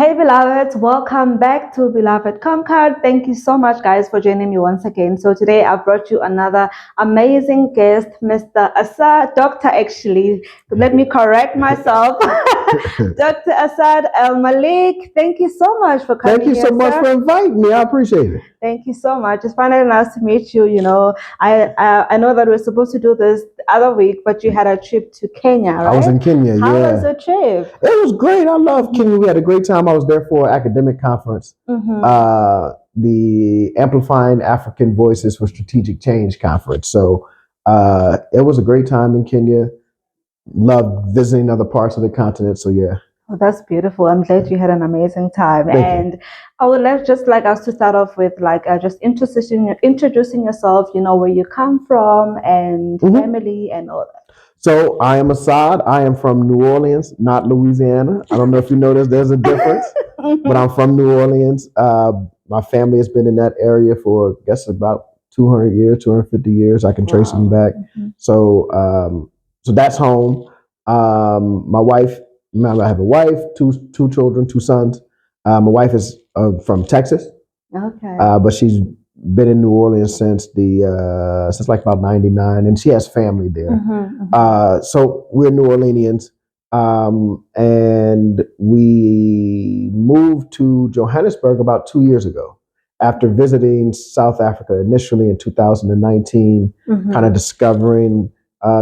Hey, beloveds, welcome back to Beloved Conquered. Thank you so much, guys, for joining me once again. So, today I've brought you another amazing guest, Mr. Asad, Dr. Actually, let me correct myself, Dr. Asad El Malik. Thank you so much for coming Thank you here, so much sir. for inviting me. I appreciate it. Thank you so much. It's finally nice to meet you. I know that we're supposed to do this the other week, but you had a trip to Kenya, right? I was in Kenya, How was yeah. the trip? It was great. I love Kenya. We had a great time. I was there for an academic conference, Mm-hmm. the Amplifying African Voices for Strategic Change conference. So it was a great time in Kenya. Loved visiting other parts of the continent. So yeah. Oh, that's beautiful. I'm glad you had an amazing time. Thank you. And I would just like us to start off with just introducing yourself, where you come from and family and all that. So I am Assad. I am from New Orleans, not Louisiana. I don't know if you noticed there's a difference, but I'm from New Orleans. My family has been in that area for, I guess, about 200 years, 250 years. I can trace them back. So that's home. My wife, I have a wife, two children, two sons. My wife is from Texas, Okay. but she's been in New Orleans since like about '99, and she has family there. So we're New Orleanians, and we moved to Johannesburg about 2 years ago after visiting South Africa initially in 2019, kind of discovering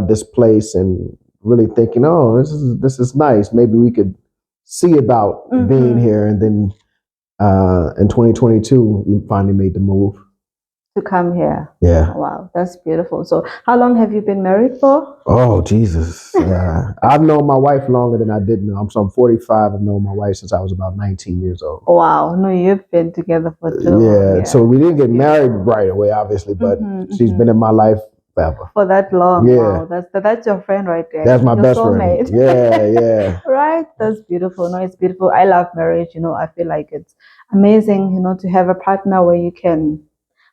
this place and really thinking, oh, this is nice. Maybe we could see about being here, and then in 2022 we finally made the move. To come here. Yeah. Wow, that's beautiful. So, how long have you been married for? Oh, Jesus. I've known my wife longer than I did know. I'm 45. I've known my wife since I was about 19 years old. Wow. No, you've been together for too long. Yeah. So we didn't get married right away, obviously, but she's been in my life forever. For that long. Yeah. Wow. That's your friend right there. That's my your best soulmate. friend. Yeah. Right? That's beautiful. No, it's beautiful. I love marriage. I feel like it's amazing, to have a partner where you can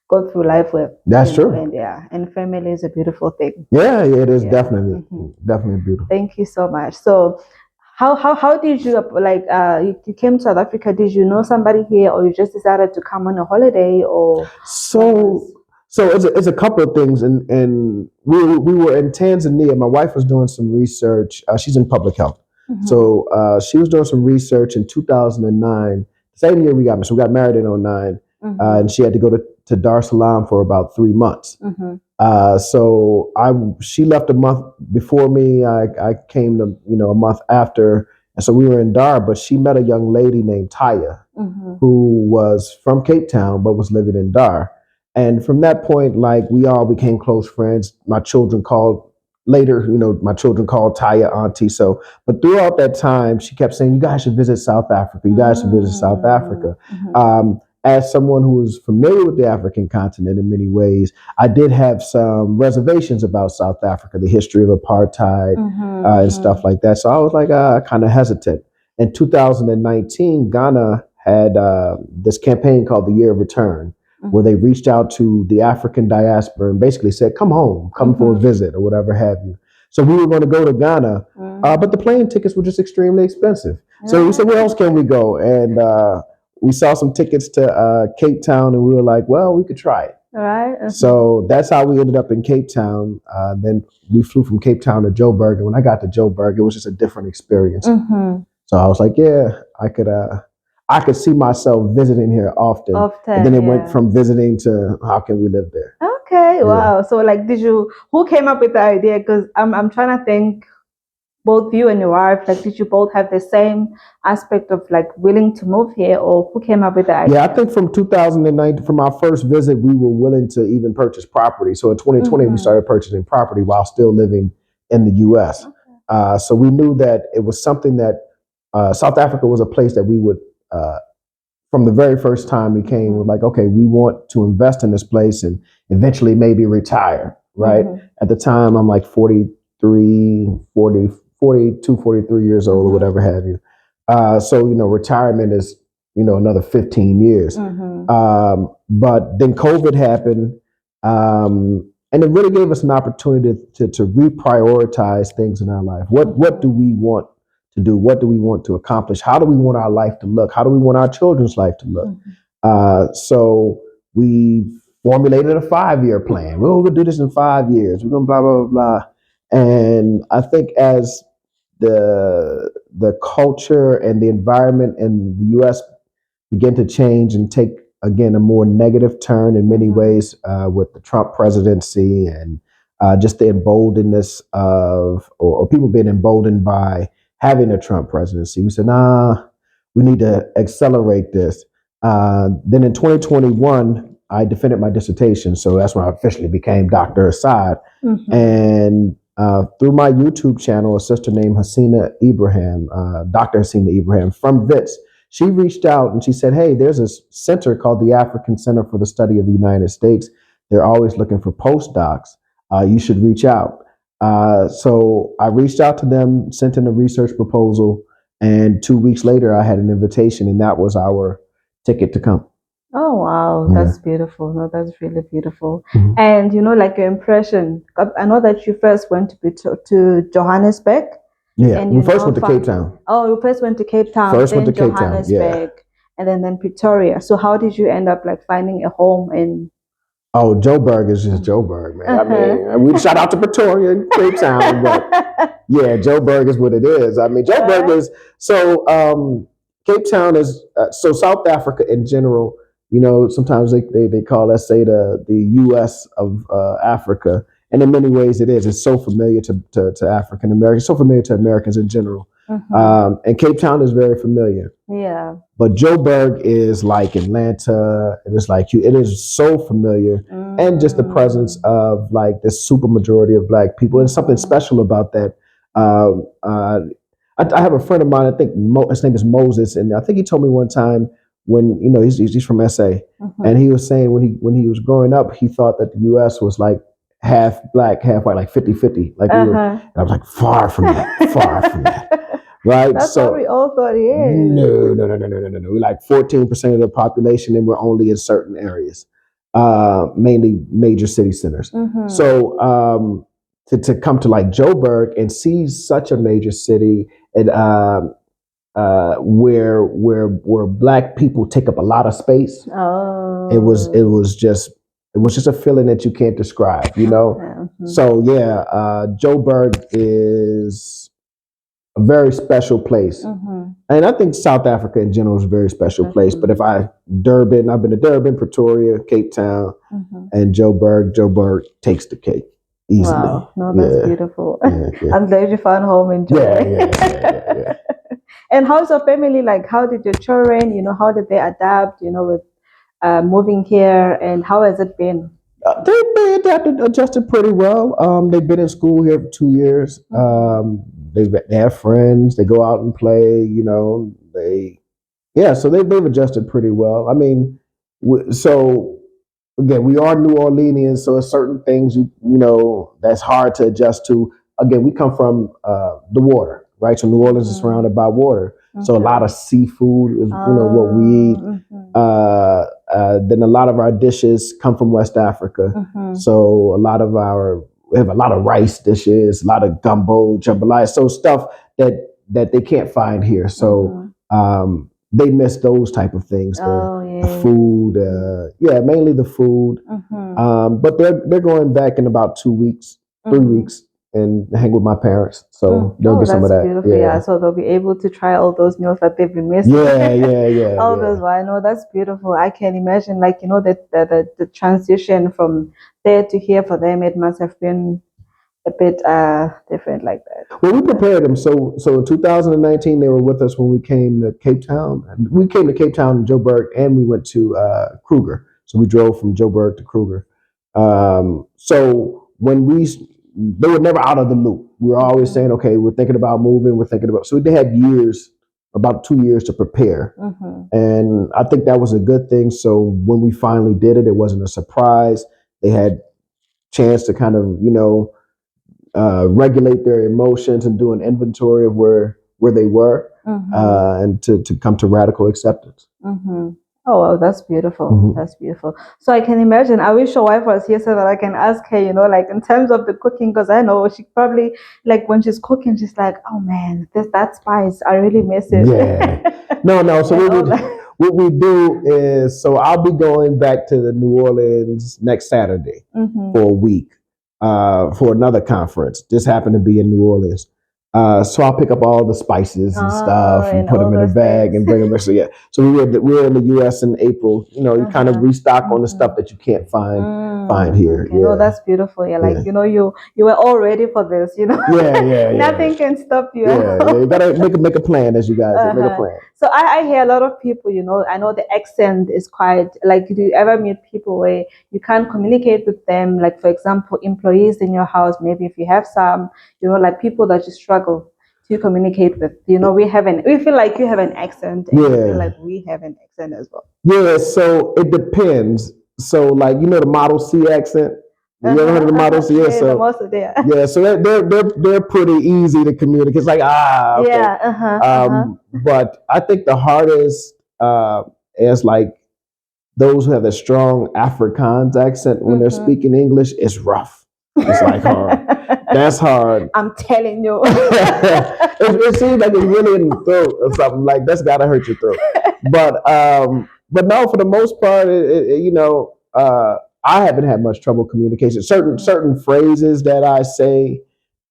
go through life with. That's true. And family is a beautiful thing. Yeah, it is definitely beautiful. Thank you so much. So how did you you came to South Africa? Did you know somebody here, or you just decided to come on a holiday, or so it's a couple of things, and we were in Tanzania. My wife was doing some research. She's in public health, so she was doing some research in 2009. Same year we got married. So we got married in 2009, and she had to go to Dar es Salaam for about 3 months. So she left a month before me. I came to a month after, and so we were in Dar. But she met a young lady named Taya, who was from Cape Town but was living in Dar. And from that point, like, we all became close friends. My children called later, my children called Taya auntie. So, but throughout that time, she kept saying, "You guys should visit South Africa. You guys should visit South Africa." As someone who is familiar with the African continent in many ways, I did have some reservations about South Africa, the history of apartheid and stuff like that. So I was like, kind of hesitant. In 2019, Ghana had this campaign called the Year of Return, where they reached out to the African diaspora and basically said, "Come home, come for a visit," or whatever have you. So we were going to go to Ghana, but the plane tickets were just extremely expensive. So we said, "Where else can we go?" And we saw some tickets to Cape Town, and we were like, "Well, we could try it." All right. So that's how we ended up in Cape Town. Then we flew from Cape Town to Joburg, and when I got to Joburg, it was just a different experience. So I was like, "Yeah, I could see myself visiting here often." And then it went from visiting to how can we live there. Okay, wow. So who came up with the idea? Because I'm trying to think, both you and your wife, did you both have the same aspect of willing to move here, or who came up with the idea? Yeah, I think from 2009, from our first visit, we were willing to even purchase property. So in 2020, we started purchasing property while still living in the U.S. So we knew that it was something that South Africa was a place that we would, from the very first time we came, we're like, okay, we want to invest in this place and eventually maybe retire, right? At the time, I'm like 43, 40, 42, 43 years old or whatever have you. So, retirement is, another 15 years. But then COVID happened, and it really gave us an opportunity to reprioritize things in our life. What do we want to do? What do we want to accomplish? How do we want our life to look? How do we want our children's life to look? So we formulated a 5-year plan. We're going to do this in 5 years. We're going to blah, blah, blah, blah. And I think as the culture and the environment in the U.S. begin to change and take, again, a more negative turn in many ways with the Trump presidency and just the emboldenedness of, or people being emboldened by having a Trump presidency. We said, nah, we need to accelerate this. Then in 2021, I defended my dissertation. So that's when I officially became Dr. Asad. And through my YouTube channel, a sister named Hasina Ibrahim, Dr. Hasina Ibrahim from WITS, she reached out and she said, hey, there's a center called the African Center for the Study of the United States. They're always looking for postdocs. You should reach out. So I reached out to them, sent in a research proposal, and 2 weeks later I had an invitation, and that was our ticket to come. Oh, wow. That's beautiful. No, that's really beautiful. And, like your impression, I know that you first went to Johannesburg. Yeah, we first went to Cape Town. Oh, you first went to Cape Town. First went to Cape Town, yeah. And then Pretoria. So how did you end up finding a home in? Oh, Joburg is just Joburg, man. I mean, we shout out to Pretoria and Cape Town, but yeah, Joburg is what it is. I mean, Joburg is, so Cape Town is, so South Africa in general, sometimes they call us, say, the U.S. of Africa. And in many ways it is. It's so familiar to African Americans, so familiar to Americans in general. And Cape Town is very familiar. Yeah. But Joburg is like Atlanta. It is like it is so familiar. And just the presence of the super majority of Black people. And something special about that. I have a friend of mine, I think his name is Moses. And I think he told me one time when, he's from SA. And he was saying when he was growing up, he thought that the U.S. was like half Black, half white, like 50-50. And I was like, far from that. Right? That's what we all thought it is. No. We're like 14% of the population, and we're only in certain areas, mainly major city centers. So to come to Joburg and see such a major city and where Black people take up a lot of space, it was just a feeling that you can't describe, So yeah, Joburg is a very special place. And I think South Africa in general is a very special place. But if I've been to Durban, Pretoria, Cape Town, and Joburg takes the cake easily. Wow, no, that's beautiful. I'm glad you found home in Joburg. Yeah. And how's your family like? How did your children, how did they adapt, with moving here, and how has it been? They adjusted pretty well. They've been in school here for 2 years. They have friends. They go out and play. So they've adjusted pretty well. I mean, so again, we are New Orleanians, so there's certain things that's hard to adjust to. Again, we come from the water, right? So New Orleans is surrounded by water. So a lot of seafood is what we eat. Then a lot of our dishes come from West Africa. So we have a lot of rice dishes, a lot of gumbo, jambalaya, so stuff that they can't find here. So they miss those type of things. The food, mainly the food. But they're going back in about 2 weeks, 3 weeks, and hang with my parents. So they'll get some of that. Beautiful. Yeah. So they'll be able to try all those meals that they've been missing. Yeah. All those. Well, I know that's beautiful. I can imagine, the transition from there to here for them, it must have been a bit different like that. Well, we prepared them. So in 2019, they were with us when we came to Cape Town. We came to Cape Town and Joburg, and we went to Kruger. So we drove from Joburg to Kruger. So they were never out of the loop. We were always saying, okay, we're thinking about moving. So they had about 2 years to prepare. And I think that was a good thing. So when we finally did it, it wasn't a surprise. They had chance to kind of, regulate their emotions and do an inventory of where they were, and to come to radical acceptance. Oh, wow, that's beautiful. Mhm. That's beautiful. So I can imagine. I wish your wife was here so that I can ask her, like in terms of the cooking, because I know she probably like when she's cooking, she's like, "Oh man, that spice, I really miss it," Yeah. No, no. So and all that. what we do is, so I'll be going back to the New Orleans next Saturday Mm-hmm. for a week for another conference. This happened to be in New Orleans. So I'll pick up all the spices and Oh, stuff and and put all them in a those bag things. and bring them back. So yeah, so we were in the U.S. in April. You know, you kind of Uh-huh. restock on the stuff Mm-hmm. that you can't find here. Okay, no, Yeah, that's beautiful. Yeah, like yeah, you were all ready for this. yeah, yeah, yeah, Nothing can stop you at yeah, yeah. You all. gotta make a plan, as you guys say. Make a Uh-huh. plan. So I hear a lot of people, I know the accent is quite like, do you ever meet people where you can't communicate with them? Like, for example, employees in your house, maybe if you have some, like people that you struggle to communicate with. We feel like you have an accent and we feel Yeah. like we have an accent as well. Yeah, so it depends. So, like, you know, the Model C accent. You ever heard of Uh-huh, the Model uh-huh. C? Yeah, Yeah, the so most of there. yeah, so they're pretty easy to communicate. It's like, okay. Yeah, uh-huh, uh-huh. But I think the hardest is like those who have a strong Afrikaans accent when they're Mm-hmm. speaking English. It's rough. It's like hard. That's hard. I'm telling you. It seems like it's really in the throat or something. Like that's gotta hurt your throat. But no, for the most part, I haven't had much trouble communication. Certain phrases that I say,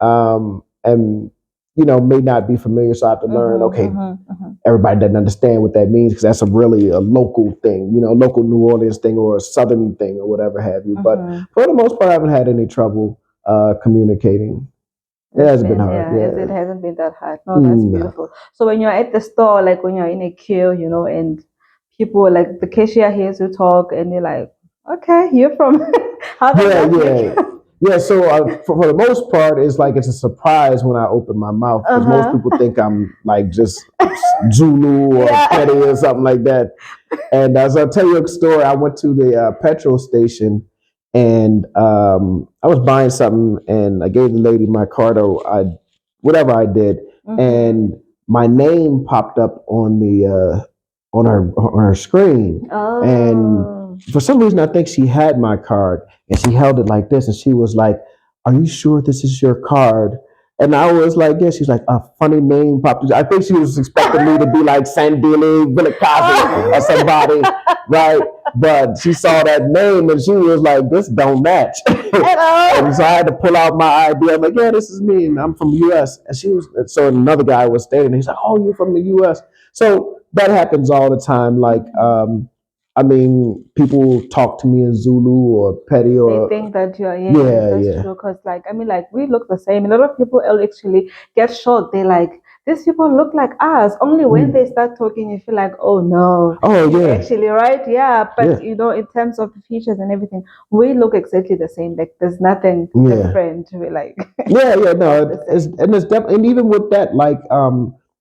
and may not be familiar, so I have to learn. Mm-hmm, Okay, mm-hmm, mm-hmm. everybody doesn't understand what that means because that's a local thing, local New Orleans thing or a Southern thing or whatever have you. But Mm-hmm. for the most part, I haven't had any trouble communicating. It It's hasn't been been, hard. yeah, it Yeah. hasn't been that hard. No, that's No. beautiful. So when you're at the store, like when you're in a queue, and people like the cashier hears you talk and you're like, okay, you're from, how does Yeah, that yeah, make? yeah. So for the most part, it's a surprise when I open my mouth because most Uh-huh. people think I'm like just Zulu or Yeah. Petty or something like that. And as I'll tell you a story, I went to the petrol station and I was buying something and I gave the lady my card or whatever I did, Mm-hmm. and my name popped up on the on her screen, and Oh. for some reason I think she had my card and she held it like this and she was like, "Are you sure this is your card?" And I was like, yeah. She's like, a funny name popped. I think she was expecting me to be like Sandili, Vilakazi, or somebody, right? But she saw that name and she was like, this don't match. And so I had to pull out my ID. I'm like, yeah, this is me, and I'm from the U.S. So another guy was standing there. He's like, oh, you're from the U.S. So that happens all the time. Like, I mean, people talk to me in Zulu or Petty They or think that you're, yes, yeah, that's yeah. true. Because, like, I mean, like, we look the same. A lot of people actually get shocked. They like, these people look like us. Only when Mm. they start talking, you feel like, oh no, Oh you yeah, actually right, yeah. yeah, But in terms of the features and everything, we look exactly the same. Like, there's nothing yeah. different. We like Yeah, yeah, look no, the it's same. and it's definitely, and even with that, like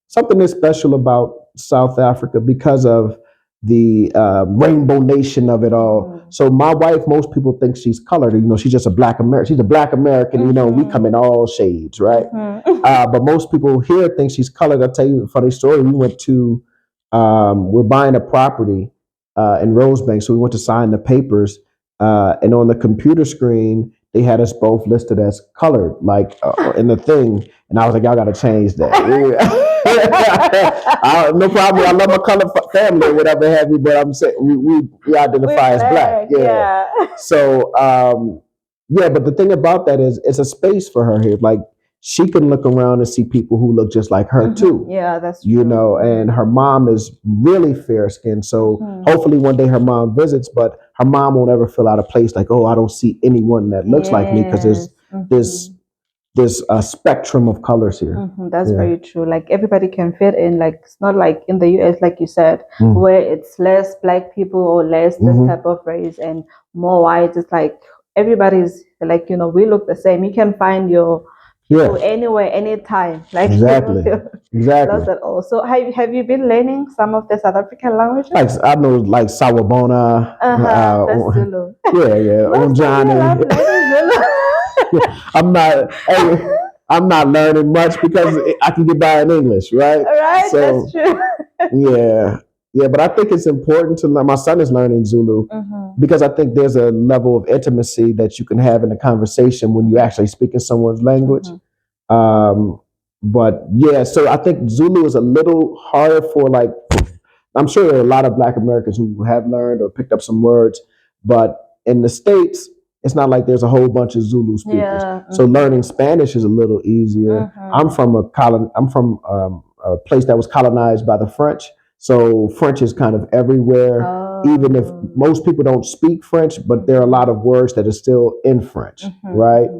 something is special about South Africa because of the rainbow nation of it all. Mm-hmm. So my wife, most people think she's colored. She's just a black American. She's a black American. We come in Mm-hmm. all shades, right? Mm-hmm. But most people here think she's colored. I'll tell you a funny story. We're buying a property in Rosebank, so we went to sign the papers, and on the computer screen they had us both listed as colored, like in the thing. And I was like, y'all got to change that. No problem. I love my color family or whatever have you, but I'm saying we We're identify as black. black, Yeah. yeah. So yeah, but the thing about that is it's a space for her here. Like she can look around and see people who look just like her Mm-hmm. too. Yeah, that's true. And her mom is really fair skinned. So Mm-hmm. hopefully one day her mom visits, but her mom won't ever feel out of place. Like, oh, I don't see anyone that looks like me because Yes. this Mm-hmm. this spectrum of colors here. Mm-hmm. That's Yeah. very true. Like everybody can fit in. Like it's not like in the US, like you said, Mm. where it's less black people or less this Mhm. type of race and more white. It's like everybody's like, we look the same. You can find your people Yeah. anywhere, anytime. Like you don't Exactly. feel Exactly. lost at all. So have you been learning some of the South African languages? Like I know, like Sawabona. Uh-huh. That's Zulu. Yeah, yeah. On Most of you Johnny. love learning Zulu. I'm not. Hey, I'm not learning much because I can get by in English, right? Right, that's So true. yeah. Yeah, but I think it's important to learn. My son is learning Zulu because I think there's a level of intimacy that you can have in a conversation when you actually speak in someone's language. Um, but yeah, so I think Zulu is a little harder for like, I'm sure there are a lot of Black Americans who have learned or picked up some words, but in the States, it's not like there's a whole bunch of Zulu speakers. Yeah. So learning Spanish is a little easier. I'm from a place that was colonized by the French. So French is kind of everywhere, even if most people don't speak French, but there are a lot of words that are still in French, right?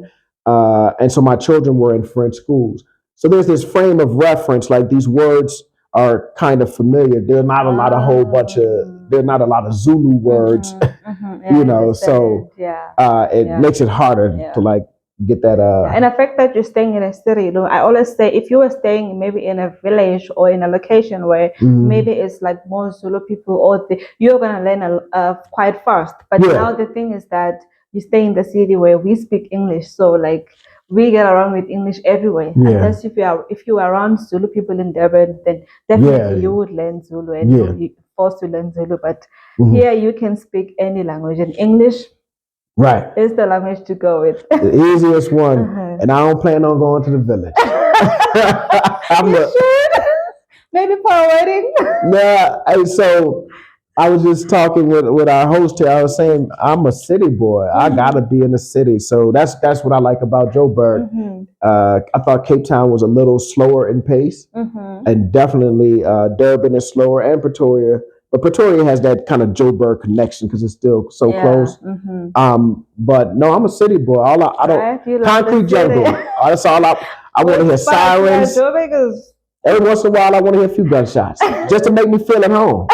And so my children were in French schools. So there's this frame of reference, like these words are kind of familiar. There's not a lot of whole bunch of, there's not a lot of Zulu words, Yeah, you know, so it makes it harder to like get that. And the fact that you're staying in a city, you know, I always say if you were staying maybe in a village or in a location where maybe it's like more Zulu people, or you're gonna learn quite fast. But now the thing is that you stay in the city where we speak English, so like we get around with English everywhere. Unless if you are around Zulu people in Durban, then definitely you would learn Zulu and you'll be forced to learn Zulu. But here you can speak any language, and English is the language to go with. The easiest one. And I don't plan on going to the village. You should. Maybe for a wedding. So I was just talking with our host here. I was saying I'm a city boy. I gotta be in the city. So that's what I like about Joburg. I thought Cape Town was a little slower in pace, and definitely Durban is slower, and Pretoria. But Pretoria has that kind of Joburg connection because it's still so close. But no, I'm a city boy. I don't concrete jungle. That's all I want to hear sirens. Every once in a while, I want to hear a few gunshots just to make me feel at home.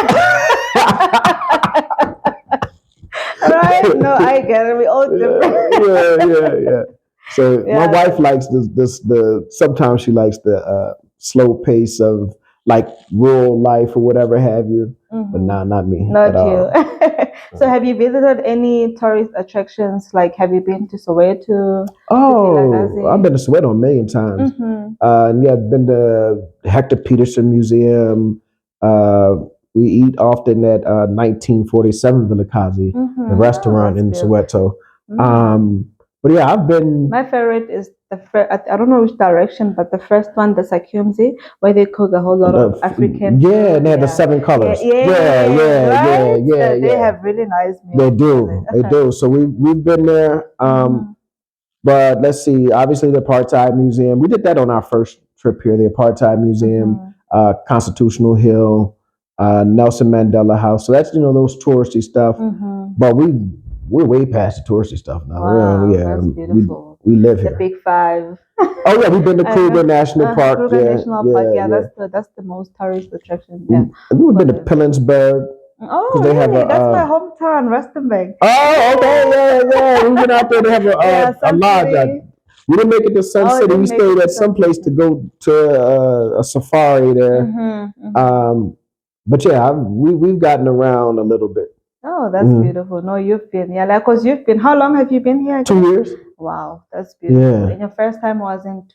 Right? No, I get it. We all different. Yeah. So my wife likes this. Sometimes she likes the slow pace of like rural life or whatever have you. But not me. Not you. So have you visited any tourist attractions? Like, have you been to Soweto? Oh, I've been to Soweto a million times. I've been to Hector Peterson Museum. We eat often at 1947 Vilakazi, the restaurant in Soweto. But yeah, I've been. My favorite is I don't know which direction, but the first one, the Sakyumzi, where they cook a whole lot of African. Yeah, and they have the 7 colors. They have really nice meals. They do. So we've been there. But let's see. Obviously, the Apartheid Museum. We did that on our first trip here. The Apartheid Museum, Constitutional Hill, Nelson Mandela House. So that's those touristy stuff. But we're way past the touristy stuff now. Wow, that's beautiful. We live here. The Big Five. Oh yeah, we've been to Kruger National Park. Kruger National Park. That's the most tourist attraction. And we've been to Pillansburg. Oh, really? That's my hometown, Rustenburg. Oh, okay, yeah. We went out there to have a lodge. We didn't make it to Sun City. We stayed at some place to go to a safari there. But yeah, we've gotten around a little bit. Oh, that's beautiful. No, you've been, because you've been, how long have you been here? 2 years. Wow, that's beautiful. Yeah. And your first time was in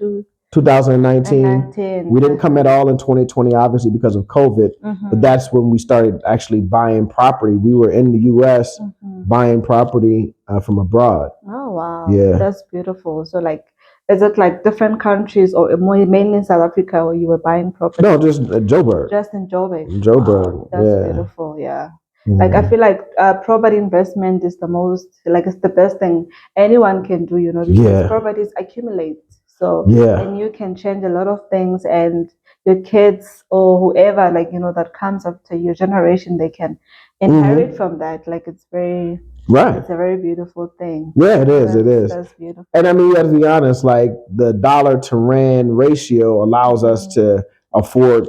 2019. We didn't come at all in 2020, obviously, because of COVID. But that's when we started actually buying property. We were in the U.S. Buying property from abroad. Oh, wow. Yeah. That's beautiful. So, like, is it like different countries or mainly in South Africa where you were buying property? No, just Joburg. Just in Joburg. Joburg. Wow, that's beautiful. Yeah. Like I feel like property investment is it's the best thing anyone can do, because properties accumulate. So and you can change a lot of things, and your kids or whoever that comes up to your generation, they can inherit from that. Like it's very It's a very beautiful thing. Yeah, it is. It is. That's beautiful. And I mean, you have to be honest. Like the dollar to rand ratio allows us to afford,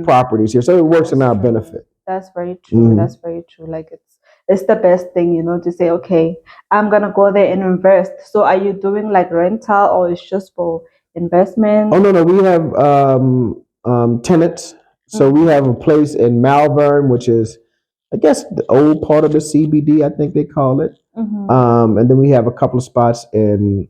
properties here, so it works in our benefit. That's very true. That's very true. Like it's the best thing, to say, okay, I'm gonna go there and invest. So are you doing like rental or it's just for investment? Oh no, we have tenants. So we have a place in Malvern, which is, I guess, the old part of the CBD, I think they call it. And then we have a couple of spots in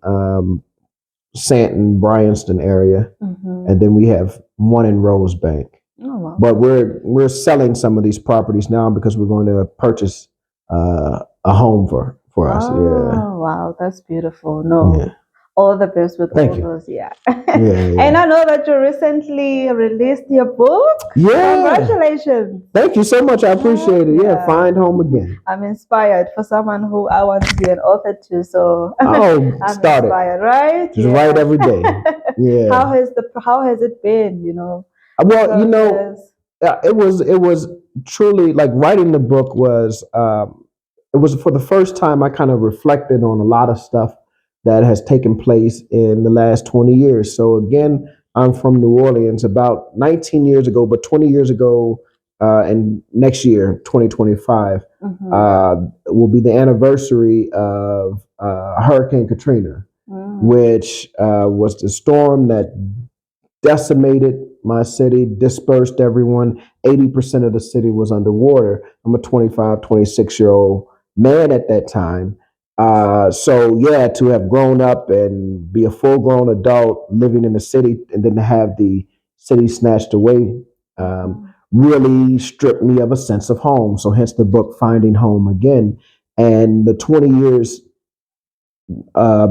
Santon, Bryanston area, and then we have one in Rosebank. Oh, wow. But we're selling some of these properties now because we're going to purchase a home for us. Yeah. Oh, wow. That's beautiful. No. Yeah. All the best with Thank all you. those. Yeah. Yeah. And I know that you recently released your book. Yeah. Congratulations. Thank you so much. I appreciate it. Yeah. Yeah. Find home again. I'm inspired for someone who I want to be an author to. So Oh, I'm start it. inspired, right? Just write every day. Yeah. How has it been, you know? Well, you know, it was truly like writing the book was it was for the first time I kind of reflected on a lot of stuff that has taken place in the last 20 years. So again, I'm from New Orleans about 19 years ago, but 20 years ago, and next year, 2025, will be the anniversary of Hurricane Katrina, which was the storm that decimated my city, dispersed everyone. 80% of the city was underwater. I'm a 25, 26-year-old man at that time. So yeah, to have grown up and be a full-grown adult living in the city and then to have the city snatched away really stripped me of a sense of home. So hence the book, Finding Home Again. And the 20 years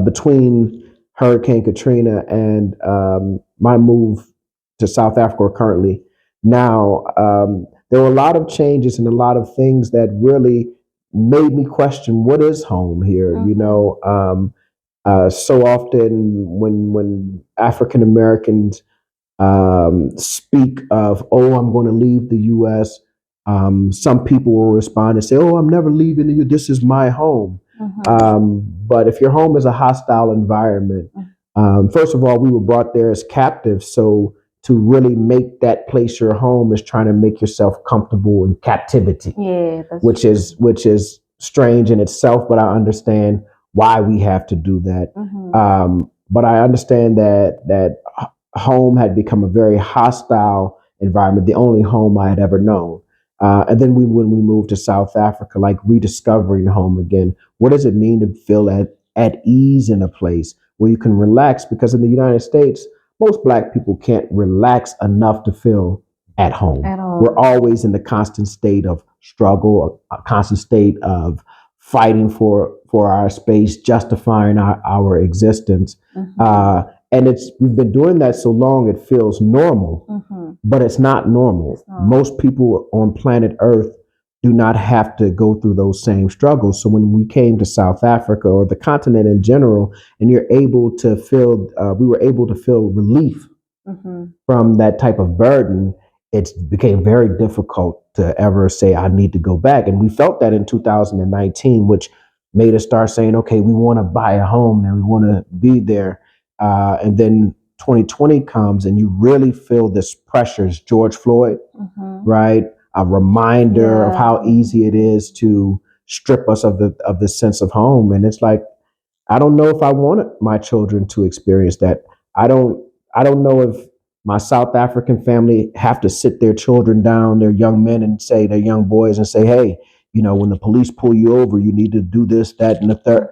between Hurricane Katrina and my move to South Africa currently now, there were a lot of changes and a lot of things that really made me question what is home here. You know, so often when African Americans speak of, oh, I'm going to leave the U.S., some people will respond and say, oh, I'm never leaving the U.S. This is my home. But if your home is a hostile environment, first of all, we were brought there as captives. So to really make that place your home is trying to make yourself comfortable in captivity. Yeah, which is strange in itself, but I understand why we have to do that. But I understand that home had become a very hostile environment, the only home I had ever known. And then when we moved to South Africa, like rediscovering home again, what does it mean to feel at ease in a place where you can relax? Because in the United States, most Black people can't relax enough to feel at home. We're always in the constant state of struggle, a constant state of fighting for our space, justifying our existence. And we've been doing that so long it feels normal, but it's not normal. Most people on planet Earth do not have to go through those same struggles. So when we came to South Africa or the continent in general, and you're able to feel, we were able to feel relief from that type of burden, it became very difficult to ever say, I need to go back. And we felt that in 2019, which made us start saying, okay, we want to buy a home and we want to be there. And then 2020 comes and you really feel this pressure. It's George Floyd, right? A reminder of how easy it is to strip us of the sense of home. And it's like, I don't know if I wanted my children to experience that. I don't know if my South African family have to sit their children down, their young men and say, their young boys and say, hey, you know, when the police pull you over, you need to do this, that, and the third.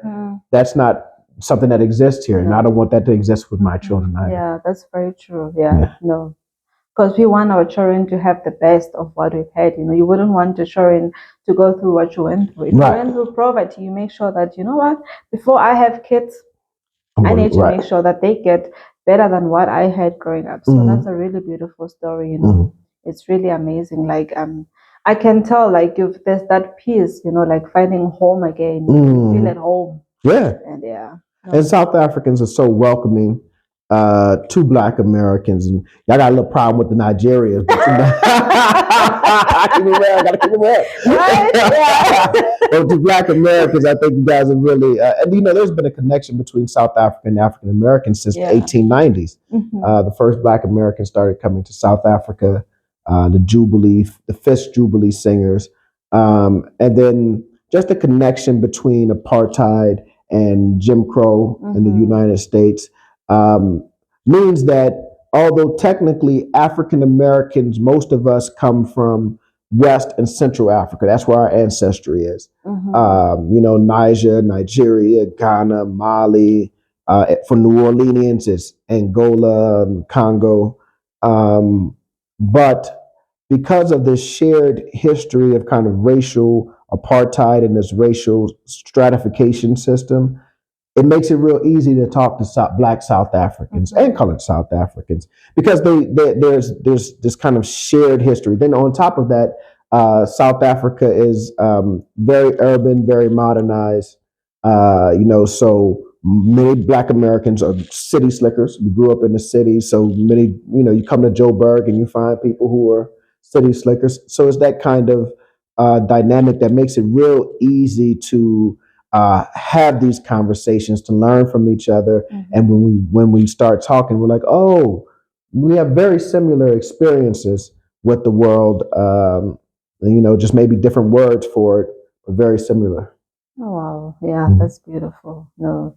That's not something that exists here. And I don't want that to exist with my children either. Yeah, that's very true. Yeah. No. Because we want our children to have the best of what we've had. You know, you wouldn't want your children to go through what you went through. If you went through poverty, you make sure that, you know what, before I have kids, I need to make sure that they get better than what I had growing up. So that's a really beautiful story, you know. It's really amazing. Like I can tell like there's that peace, you know, like finding home again. You feel at home. Yeah. And and South Africans are so welcoming to Black Americans, and y'all got a little problem with the Nigerians, but you know, I keep it real. I gotta keep it real. Right? But to Black Americans, I think you guys are really, and you know, there's been a connection between South African and African Americans since the 1890s. The first Black Americans started coming to South Africa, the Fish Jubilee Singers, and then just the connection between apartheid and Jim Crow in the United States means that although technically African Americans, most of us come from West and Central Africa. That's where our ancestry is. You know, Nigeria, Ghana, Mali. For New Orleanians, it's Angola and Congo. But because of this shared history of kind of racial apartheid and this racial stratification system, it makes it real easy to talk to Black South Africans and colored South Africans because there's this kind of shared history. Then on top of that, South Africa is very urban, very modernized. So many Black Americans are city slickers. We grew up in the city, so many. You come to Joburg and you find people who are city slickers. So it's that kind of dynamic that makes it real easy to have these conversations, to learn from each other. And when we start talking, we're like, oh, we have very similar experiences with the world. Just maybe different words for it, but very similar. Oh, wow. Yeah, that's beautiful. No.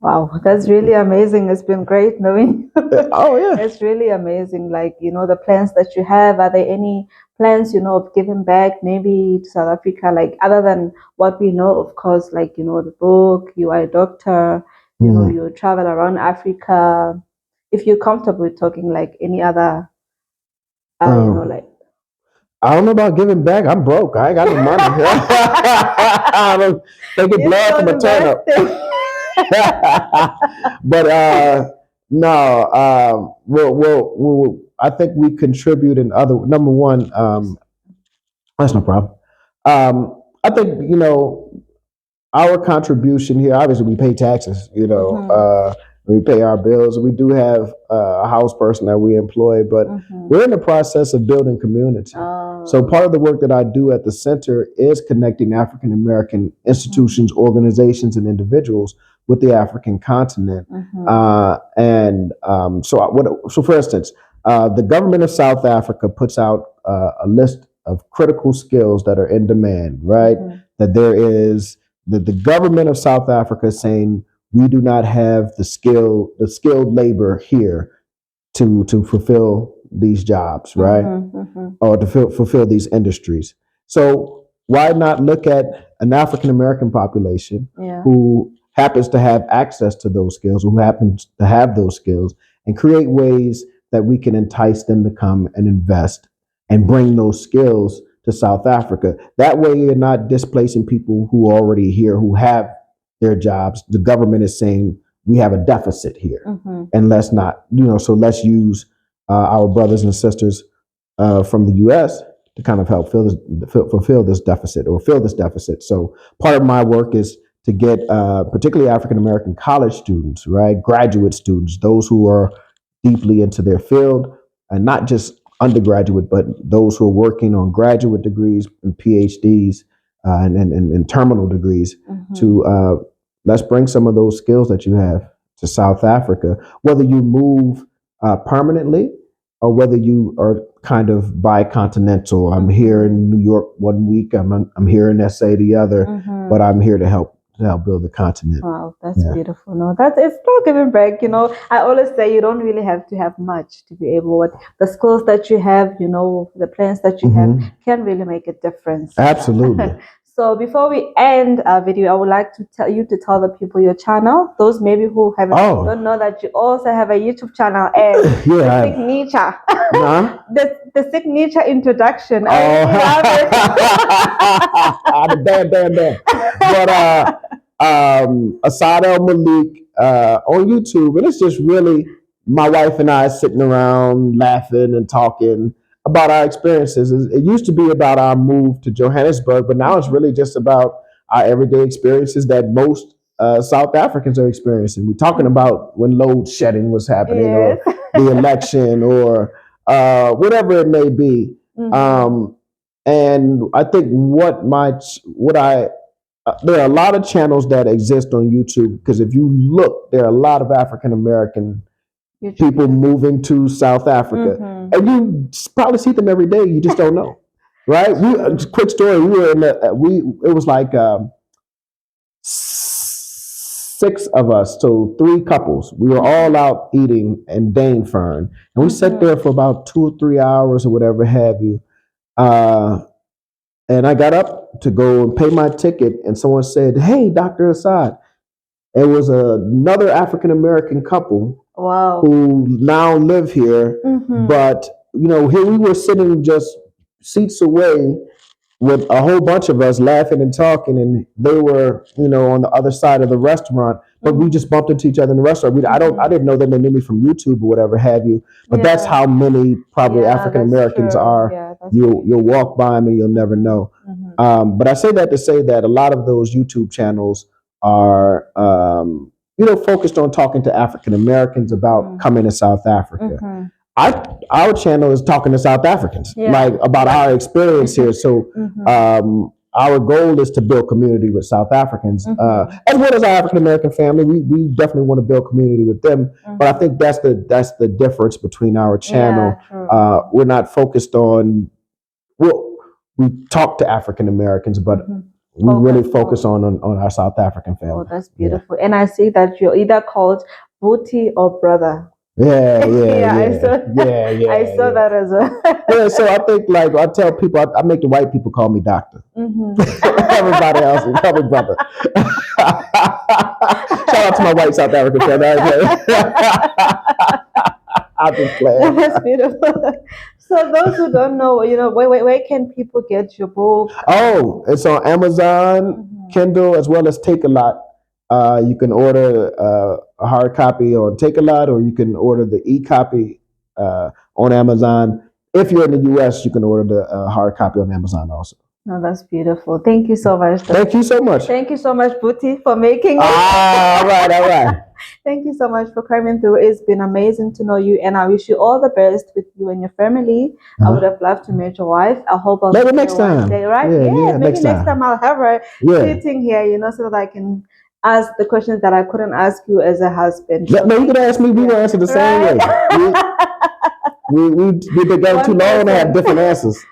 Wow, that's really amazing. It's been great knowing. Oh yeah. It's really amazing. Like, the plans that you have, are there any plans, of giving back maybe to South Africa, like other than what we know, of course, like, the book, you are a doctor, you travel around Africa. If you're comfortable with talking like any other, like. I don't know about giving back. I'm broke. I ain't got no money. I don't think it's blood from a turnip. But no, I think we contribute in other. Number one, that's no problem. I think our contribution here. Obviously, we pay taxes. We pay our bills. We do have a house person that we employ, but we're in the process of building community. So part of the work that I do at the center is connecting African American institutions, organizations, and individuals with the African continent. So for instance, the government of South Africa puts out a list of critical skills that are in demand, right? That there is the government of South Africa is saying we do not have the skilled labor here to fulfill these jobs, right? Or to fulfill these industries. So why not look at an African American population who happens to have access to those skills, who happens to have those skills, and create ways that we can entice them to come and invest and bring those skills to South Africa. That way you're not displacing people who are already here, who have their jobs. The government is saying we have a deficit here, and let's not, so let's use our brothers and sisters from the U.S. to kind of help fulfill this deficit or fill this deficit. So part of my work is to get particularly African American college students, right, graduate students, those who are deeply into their field, and not just undergraduate, but those who are working on graduate degrees and PhDs and terminal degrees to let's bring some of those skills that you have to South Africa, whether you move permanently or whether you are kind of bicontinental. I'm here in New York one week, I'm here in SA the other, but I'm here to help build the continent. Wow, that's beautiful. No, it's still giving back. I always say you don't really have to have much to be able. The skills that you have, the plans that you have can really make a difference. Absolutely. So before we end our video, I would like to tell the people your channel. Those maybe who don't know that you also have a YouTube channel and the signature, the signature introduction. But Asad El Malik on YouTube, and it's just really my wife and I sitting around laughing and talking about our experiences. It used to be about our move to Johannesburg, but now it's really just about our everyday experiences that most South Africans are experiencing. We're talking about when load shedding was happening, or the election, or whatever it may be. And I think there are a lot of channels that exist on YouTube, because if you look, there are a lot of African American people moving to South Africa, and you probably see them every day. You just don't know, right? Quick story: we were in it was like 6 of us, so 3 couples. We were all out eating in Danefern, and we sat there for about 2 or 3 hours or whatever have you. And I got up to go and pay my ticket, and someone said, "Hey, Dr. Asad." It was another African American couple who now live here. But here we were sitting just seats away with a whole bunch of us laughing and talking, and they were, on the other side of the restaurant, but we just bumped into each other in the restaurant. I didn't know that they knew me from YouTube or whatever have you, but that's how many probably African Americans are. Yeah, You'll walk by me, you'll never know. But I say that to say that a lot of those YouTube channels are, focused on talking to African Americans about coming to South Africa. Our channel is talking to South Africans, like about our experience here. So our goal is to build community with South Africans, as well as our African American family. We definitely want to build community with them. But I think that's the difference between our channel. We're not focused on, well, we talk to African Americans, but we really focus on our South African family. Oh, that's beautiful. And I see that you're either called Booty or brother. Yeah. I saw that as well. Yeah, so I think, like, I tell people, I make the white people call me doctor. Everybody else will call me brother. Shout out to my white South African friend. I'll just play. That's beautiful. So those who don't know, where can people get your book? Oh, it's on Amazon, Kindle, as well as Take a Lot. You can order a hard copy on Take a Lot, or you can order the e-copy on Amazon. If you're in the U.S., you can order the hard copy on Amazon also. Oh, that's beautiful. Thank you so much. Thank you so much. Thank you so much, Booty, for making it. All right. Thank you so much for coming through. It's been amazing to know you, and I wish you all the best with you and your family. I would have loved to meet your wife. I hope I'll maybe next time. Day, right? Yeah, maybe next time I'll have her sitting here, so that I can ask the questions that I couldn't ask you as a husband. So you could ask me. We will answer the same way. We've been together too long and have different answers.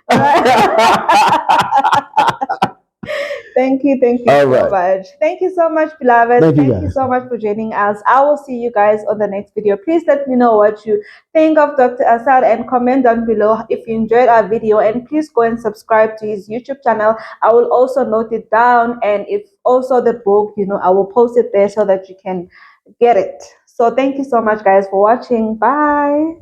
Thank you so much. Thank you so much, beloved. Thank you so much for joining us. I will see you guys on the next video. Please let me know what you think of Dr. Asad and comment down below if you enjoyed our video, and please go and subscribe to his YouTube channel. I will also note it down, and if also the book, I will post it there so that you can get it. So thank you so much, guys, for watching. Bye.